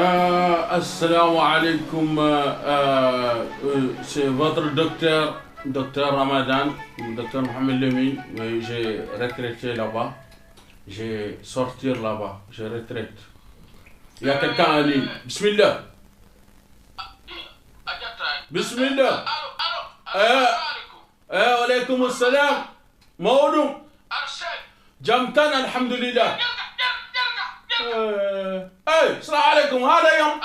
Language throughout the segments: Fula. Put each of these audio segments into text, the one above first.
Assalamu alaikum, c'est votre docteur Ramadan, docteur Mohamed Lemine. J'ai retraité là-bas, j'ai sorti là-bas, je retraite. Il y a quelqu'un en ligne. Bismillah. Bismillah. Alaykoum assalam. Maoudou. Jamtan, alhamdulillah. Hey, salam alaikum. Hada yom.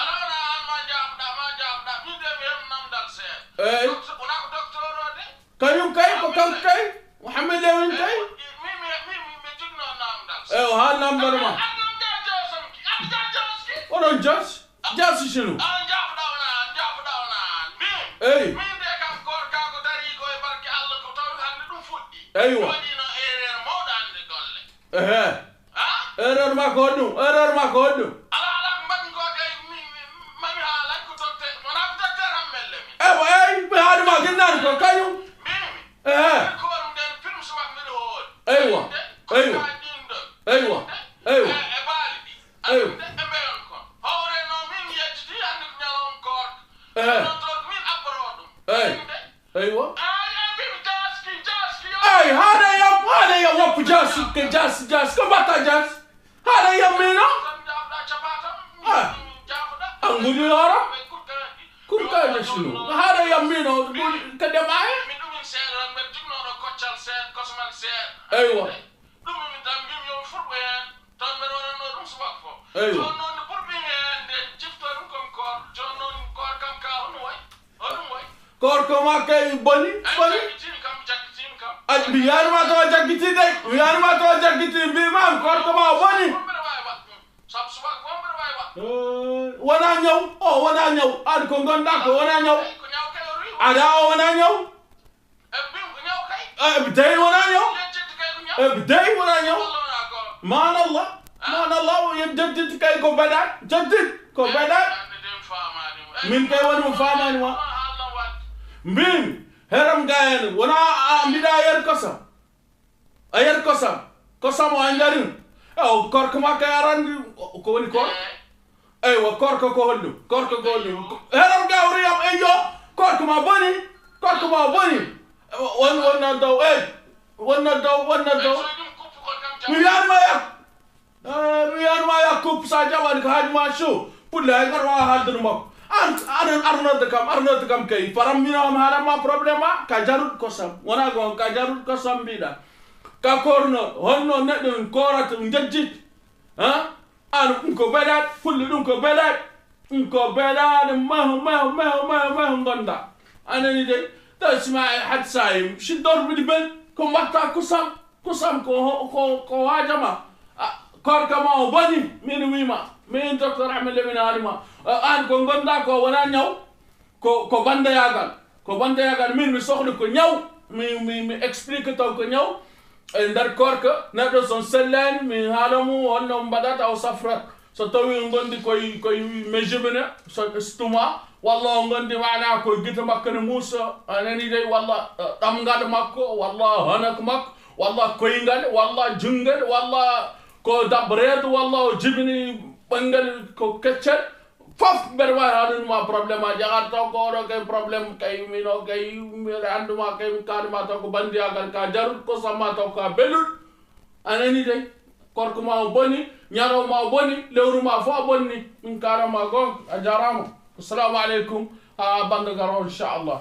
Kayum kay, ko kam kay. Mohamed Lemine kay. Hada nam darma. Onon jas. Jas shinu. Hey. Aywa. Error ma kodum. Be hadu ma ginnan ko kayum. Aywa. Ay, hada yam wap jas. Ko bata jas. Hada yam mino. Angudi lora. Kurka jashinu. Hada yam mino kadamay. Aywa. Korko ma kay boni. Biar ma to jagiti de. Bi man korko ma boni. Wana ñew. Ad ko gonda ko wana ñew. Ada wana ñew. Bidai wana ñew. Man Allah yajjid kay ko bada. Min kay wonu famani wa. Min heram gayen wana ambida ayer kosam wa andarin korko ma karan ko woni kor aywa korko ko hollu heram gawri am ayo korko ma boni wonna daw mi yar ma yak kup sa jawan ka hajma shu pulla garwa hadru mak Arnold kam kay param mina hala ma problema ka jarut kosam wana gon ka jarut kosam bida ka korno honno nedon korat njajjit an ko bedat fullu dum ko bedat ma gonda anani de tasma had saim shidor bilben ko matta kusam ko hajama korka ma bani min wima min docteur Ahmed Lemine alima an ko gonda ko wana ñaw ko banda yagal min mi soxla ko ñaw mi explique taw ko ñaw ndar korka neɗɗo son sellani mi haalamu wonno mbaɗata o safrat so tawi gondi koye mejibine so stuma walla o gondi mana koye guite makko ne muusa anani dey walla ɗamgal makko walla hanak makko walla koyngal walla jungal walla ko dabreedo walla o jibini ɓangal ko keccel fof mbeɗa wawi haalunuma probléme aji agar taw ko oɗo kay probléme kay mino kay mbiɗa anduma kay mi kalima taw ko bandiyagal ka jarut ko samma taw ka belluɗ anani dey korko ma o boni ñaro ma o boni lewru ma fo a bonni min karama gonga a jarama assalamu aleykum ha banda garo inchallah